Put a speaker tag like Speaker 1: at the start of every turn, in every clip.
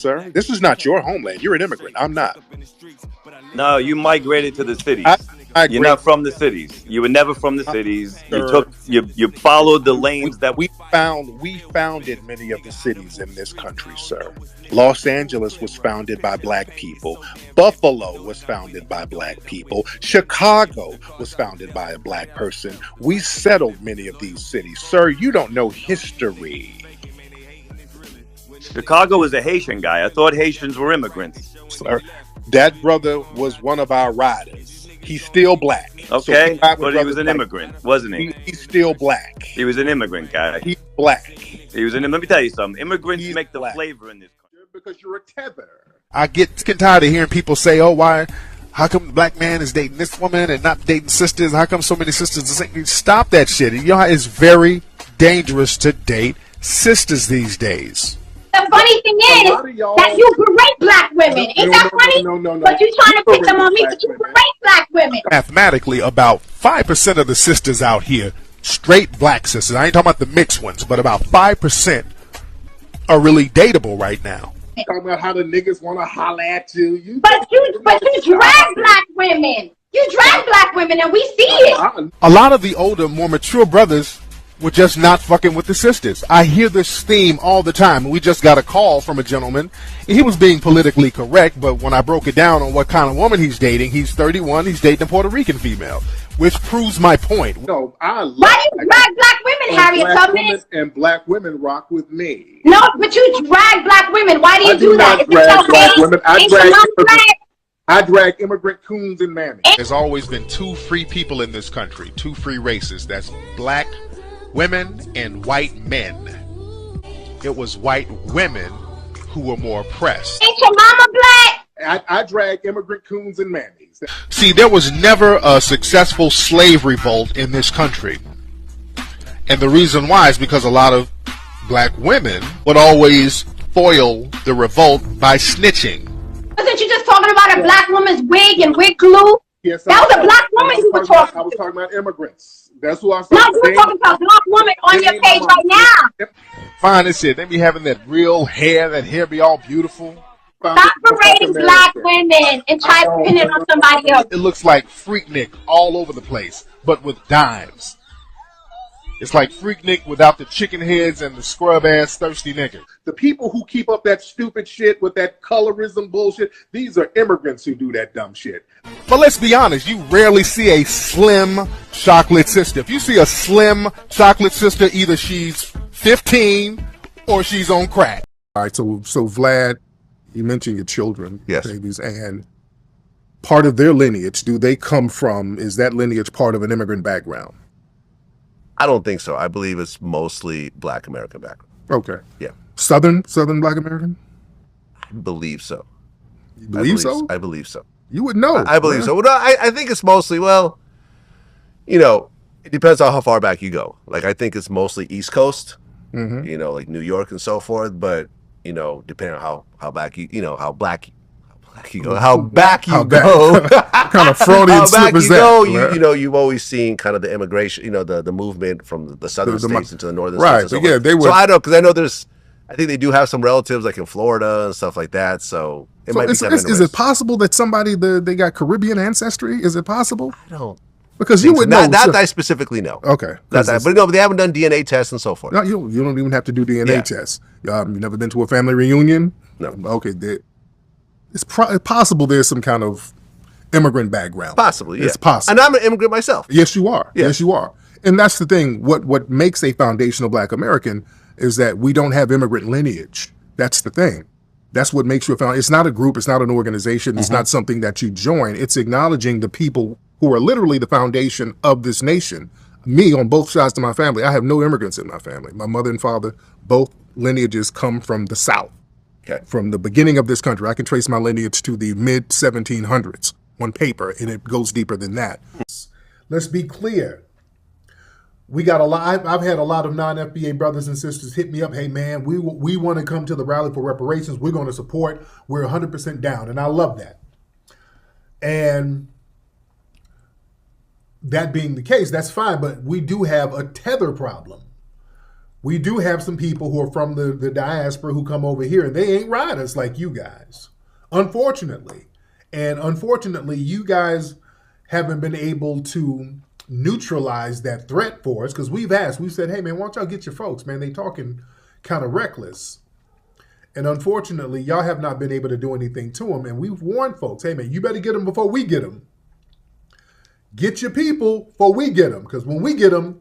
Speaker 1: sir. This is not your homeland. You're an immigrant. I'm not.
Speaker 2: No, you migrated to the cities. You're not from the cities. You were never from the cities. You followed the lanes that
Speaker 1: we founded many of the cities in this country, sir. Los Angeles was founded by black people. Buffalo was founded by black people. Chicago was founded by a black person. We settled many of these cities. Sir, you don't know history.
Speaker 2: Chicago was a Haitian guy. I thought Haitians were immigrants.
Speaker 1: Sir, that brother was one of our riders. He's still black.
Speaker 2: Okay, but he was an immigrant, wasn't he?
Speaker 1: He's still black.
Speaker 2: He was an immigrant guy.
Speaker 1: He's black.
Speaker 2: He was an. Let me tell you something. Immigrants make the flavor in this country.
Speaker 1: Because you're a tether.
Speaker 3: I get tired of hearing people say, "Oh, how come the black man is dating this woman and not dating sisters? How come so many sisters?" Stop that shit. You know, it's very dangerous to date sisters these days.
Speaker 4: The funny thing is that you berate black women. Ain't that funny? No. But you trying to pick them on me, but you berate black women.
Speaker 3: Mathematically, about 5% of the sisters out here, straight black sisters, I ain't talking about the mixed ones, but about 5% are really dateable right now.
Speaker 5: Talking about how the niggas want to holler at you.
Speaker 4: But you drag black women. You drag black women, and we see it.
Speaker 3: A lot of the older, more mature brothers were just not fucking with the sisters. I hear this theme all the time. We just got a call from a gentleman. He was being politically correct, but when I broke it down on what kind of woman he's dating, he's 31, he's dating a Puerto Rican female, which proves my point.
Speaker 5: No, I love
Speaker 4: Why do you drag black women, Harriet Tubman?
Speaker 5: And black women rock with me.
Speaker 4: No, but you drag black women. Why do you do that?
Speaker 5: I drag immigrant coons and mammies.
Speaker 3: There's always been two free people in this country, two free races. That's black women and white men. It was white women who were more oppressed.
Speaker 4: Ain't your mama black?
Speaker 5: I drag immigrant coons and mammies.
Speaker 3: See, there was never a successful slave revolt in this country. And the reason why is because a lot of black women would always foil the revolt by snitching.
Speaker 4: Wasn't you just talking about a black woman's wig and wig glue?
Speaker 5: Yes,
Speaker 4: that was a black woman you were talking about.
Speaker 5: I was talking about immigrants. That's who I was
Speaker 4: talking about. No, you were talking about a black woman on your page right now.
Speaker 3: Fine as shit. They be having that real hair, that hair be all beautiful.
Speaker 4: Stop berating black women and try to pin it on somebody else.
Speaker 3: It looks like Freaknik all over the place, but with dimes. It's like Freaknik without the chicken heads and the scrub-ass thirsty nigga.
Speaker 5: The people who keep up that stupid shit with that colorism bullshit, these are immigrants who do that dumb shit.
Speaker 3: But let's be honest, you rarely see a slim chocolate sister. If you see a slim chocolate sister, either she's 15 or she's on crack.
Speaker 6: All right, so Vlad, you mentioned your children,
Speaker 7: yes,
Speaker 6: babies, and part of their lineage, do they come from, is that lineage part of an immigrant background?
Speaker 7: I don't think so. I believe it's mostly black American background.
Speaker 6: Okay.
Speaker 7: Yeah.
Speaker 6: Southern black American?
Speaker 7: I believe so.
Speaker 6: You believe so?
Speaker 7: I believe so.
Speaker 6: You would know.
Speaker 7: I believe so. Well, no, I think it's mostly, well, you know, it depends on how far back you go. Like, I think it's mostly East Coast, you know, like New York and so forth. But, you know, depending on how back you know, how back you go, how back you go.
Speaker 6: What kind of Freudian slip is that?
Speaker 7: You know, you've always seen kind of the immigration, you know, the movement from the southern states into the northern states.
Speaker 6: Right, yeah, they were.
Speaker 7: So I know, because I know I think they do have some relatives like in Florida and stuff like that. So it might be kind of interesting.
Speaker 6: Is it possible that somebody, they got Caribbean ancestry? Is it possible?
Speaker 7: I don't.
Speaker 6: Because you would know.
Speaker 7: Not that I specifically know.
Speaker 6: Okay.
Speaker 7: But no, but they haven't done DNA tests and so forth.
Speaker 6: No, you don't even have to do DNA tests. You never been to a family reunion?
Speaker 7: No.
Speaker 6: Okay, it's possible there's some kind of immigrant background.
Speaker 7: Possibly, yeah.
Speaker 6: It's possible.
Speaker 7: And I'm an immigrant myself.
Speaker 6: Yes, you are.
Speaker 7: Yeah.
Speaker 6: Yes, you are. And that's the thing. What makes a foundational black American is that we don't have immigrant lineage. That's the thing. That's what makes you a foundation. It's not a group. It's not an organization. It's not something that you join. It's acknowledging the people who are literally the foundation of this nation. Me, on both sides of my family, I have no immigrants in my family. My mother and father, both lineages come from the South.
Speaker 7: Okay.
Speaker 6: From the beginning of this country. I can trace my lineage to the mid-1700s on paper, and it goes deeper than that. Let's be clear. We got a lot. I've had a lot of non-FBA brothers and sisters hit me up. Hey, man, we want to come to the rally for reparations. We're going to support. We're 100% down, and I love that. And that being the case, that's fine, but we do have a tether problem. We do have some people who are from the diaspora who come over here, and they ain't riders like you guys, unfortunately. And unfortunately, you guys haven't been able to neutralize that threat for us, because we've said, hey man, why don't y'all get your folks, man? They talking kind of reckless. And unfortunately, y'all have not been able to do anything to them. And we've warned folks, hey man, you better get them before we get them. Get your people before we get them, because when we get them,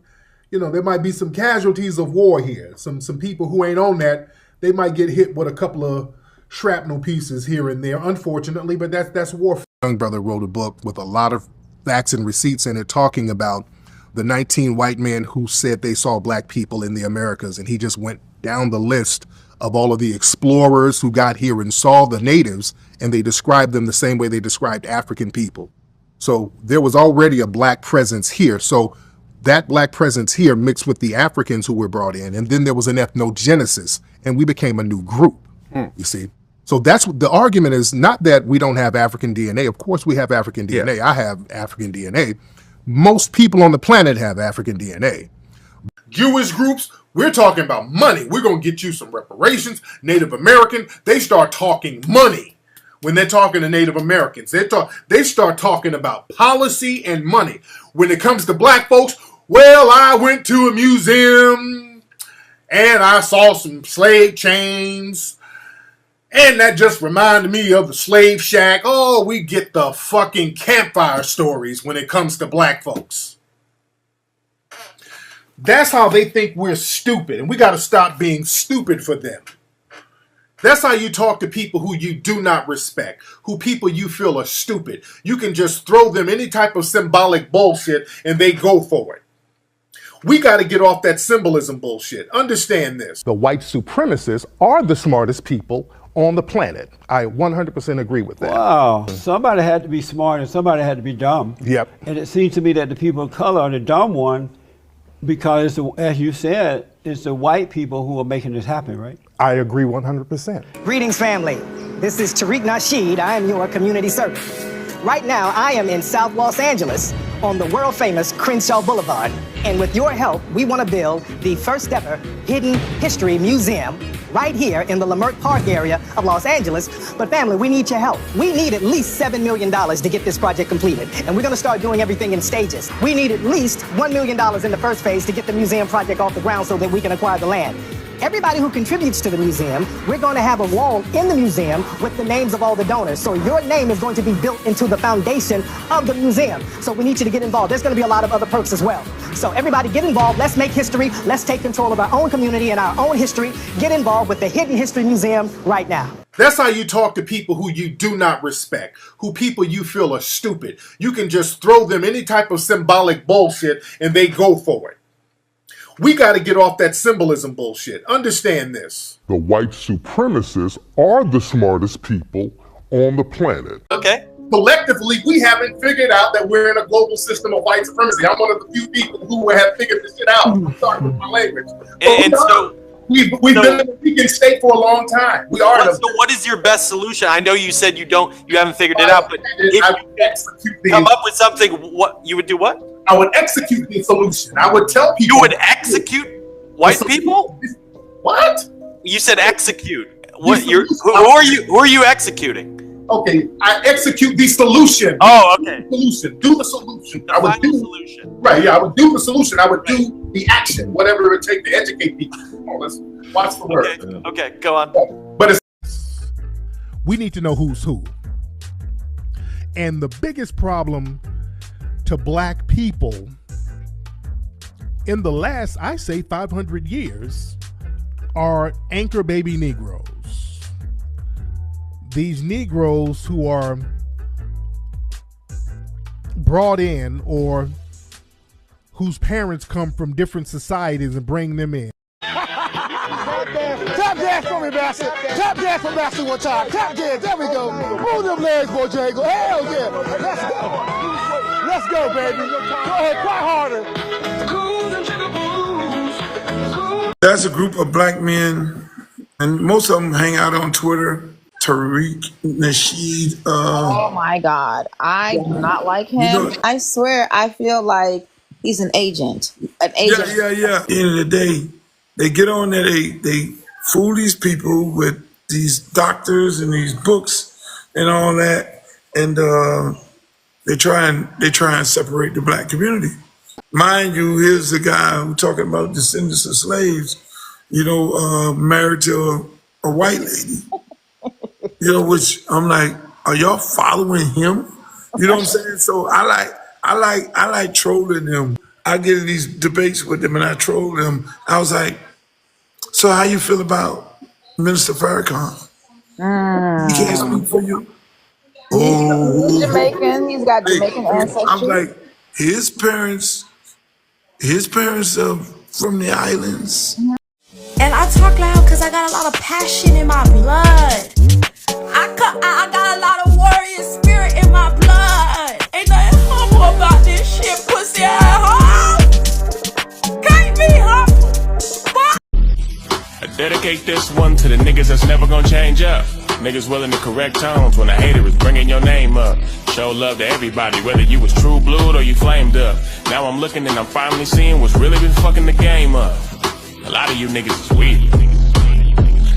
Speaker 6: there might be some casualties of war here. Some people who ain't on that, they might get hit with a couple of shrapnel pieces here and there, unfortunately, but that's war. Young brother wrote a book with a lot of facts and receipts in it, talking about the 19 white men who said they saw black people in the Americas, and he just went down the list of all of the explorers who got here and saw the natives, and they described them the same way they described African people. So there was already a black presence here. So that black presence here mixed with the Africans who were brought in, and then there was an ethnogenesis, and we became a new group, you see. So that's what the argument is, not that we don't have African DNA. Of course we have African DNA. Yeah. I have African DNA. Most people on the planet have African DNA. Jewish groups, we're talking about money. We're going to get you some reparations. Native American, they start talking money. When they're talking to Native Americans, they start talking about policy and money. When it comes to black folks, well, I went to a museum and I saw some slave chains, and that just reminded me of the slave shack. Oh, we get the fucking campfire stories when it comes to black folks. That's how they think we're stupid, and we got to stop being stupid for them. That's how you talk to people who you do not respect, who people you feel are stupid. You can just throw them any type of symbolic bullshit and they go for it. We got to get off that symbolism bullshit. Understand this. The white supremacists are the smartest people on the planet. I 100% agree with that.
Speaker 8: Wow. Somebody had to be smart and somebody had to be dumb.
Speaker 6: Yep.
Speaker 8: And it seems to me that the people of color are the dumb one, because, as you said, it's the white people who are making this happen, right?
Speaker 6: I agree 100%.
Speaker 9: Greetings, family. This is Tariq Nasheed. I am your community servant. Right now, I am in South Los Angeles on the world-famous Crenshaw Boulevard. And with your help, we want to build the first ever hidden history museum right here in the Leimert Park area of Los Angeles. But family, we need your help. We need at least $7 million to get this project completed. And we're going to start doing everything in stages. We need at least $1 million in the first phase to get the museum project off the ground so that we can acquire the land. Everybody who contributes to the museum, we're going to have a wall in the museum with the names of all the donors. So your name is going to be built into the foundation of the museum. So we need you to get involved. There's going to be a lot of other perks as well. So everybody get involved. Let's make history. Let's take control of our own community and our own history. Get involved with the Hidden History Museum right now.
Speaker 6: That's how you talk to people who you do not respect, who people you feel are stupid. You can just throw them any type of symbolic bullshit and they go for it. We got to get off that symbolism bullshit. Understand this.
Speaker 10: The white supremacists are the smartest people on the planet.
Speaker 2: Okay.
Speaker 5: Collectively, we haven't figured out that we're in a global system of white supremacy. I'm one of the few people who have figured this shit out. I'm sorry with my language.
Speaker 2: And so
Speaker 5: we've been in a vegan state for a long time. We are.
Speaker 11: So what is your best solution? I know you said you haven't figured it out, but if you come up with something, what you would do? What?
Speaker 5: I would execute the solution. I would tell people.
Speaker 11: You would execute white people?
Speaker 5: What?
Speaker 11: You said execute. What? Who are you executing?
Speaker 5: Okay, I execute the solution.
Speaker 11: Oh, okay.
Speaker 5: Solution. Do the solution. I would do the
Speaker 11: solution.
Speaker 5: Right. Yeah, I would do the solution. I would do the action, whatever it takes to educate people. Oh, let's watch the word.
Speaker 11: Okay, go on.
Speaker 5: But
Speaker 6: we need to know who's who. And the biggest problem to black people in the last, I say, 500 years are anchor baby Negroes. These Negroes who are brought in or whose parents come from different societies and bring them in.
Speaker 12: Tap dance for me, Bastard. Tap dance for Bastard one time. Tap dance. There we go. Move them legs, Bojangles. Hell yeah. Let's go. Let's go, baby. Go ahead. Cry harder.
Speaker 13: That's a group of black men, and most of them hang out on Twitter. Tariq Nasheed.
Speaker 14: Oh my God. I do not like him. I swear, I feel like he's an agent.
Speaker 13: Yeah. At the end of the day, They get on there, they fool these people with these doctors and these books and all that, and they try and separate the black community. Mind you, here's the guy who talking about descendants of slaves, married to a white lady. Which I'm like, are y'all following him? You know what I'm saying? So I like trolling them. I get in these debates with them and I troll them. I was like, so how you feel about Minister Farrakhan? He can't speak for you.
Speaker 14: He's Jamaican. He's got Jamaican ancestry.
Speaker 13: I'm like, his parents are from the islands.
Speaker 15: And I talk loud because I got a lot of passion in my blood. I got a lot of warrior spirit in my blood. Ain't nothing humble about this shit, pussy ass. Can't be humble.
Speaker 16: I dedicate this one to the niggas that's never gonna change up. Niggas willing to correct tones when a hater is bringing your name up. Show love to everybody, whether you was true blood or you flamed up. Now I'm looking and I'm finally seeing what's really been fucking the game up. A lot of you niggas is weak.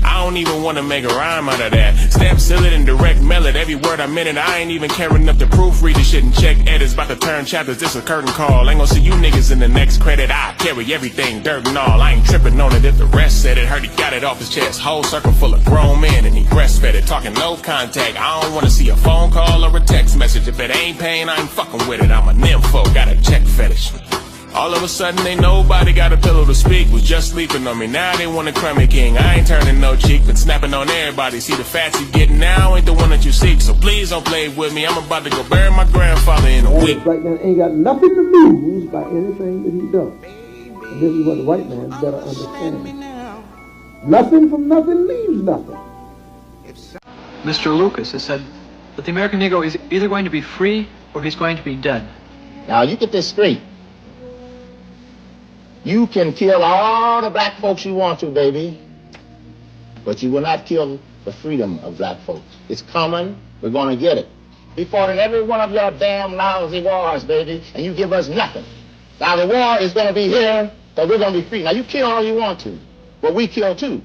Speaker 16: I don't even want to make a rhyme out of that. Stamp seal it and direct mail it. Every word I meant it. I ain't even caring enough to proofread the shit and check edits. About to turn chapters, this a curtain call. Ain't gonna see you niggas in the next credit. I carry everything, dirt and all. I ain't tripping on it if the rest said it. Heard he got it off his chest. Whole circle full of grown men and he breastfed it. Talking no contact. I don't want to see a phone call or a text message. If it ain't pain, I ain't fucking with it. I'm a nympho, got a check fetish. All of a sudden, ain't nobody got a pillow to speak. Was just sleeping on me, now they want a crummy king. I ain't turning no cheek, been snapping on everybody. See the fats you getting now ain't the one that you seek. So please don't play with me, I'm about to go bury my grandfather in a week.
Speaker 17: Black man ain't got nothing to lose by anything that he does. And this is what the white man better understand. Nothing from nothing leaves nothing.
Speaker 18: Mr. Lucas has said that the American Negro is either going to be free or he's going to be dead.
Speaker 19: Now you get this straight. You can kill all the black folks you want to, baby, but you will not kill the freedom of black folks. It's coming. We're going to get it. We fought in every one of your damn lousy wars, baby, and you give us nothing. Now the war is going to be here, so we're going to be free. Now you kill all you want to, but we kill too.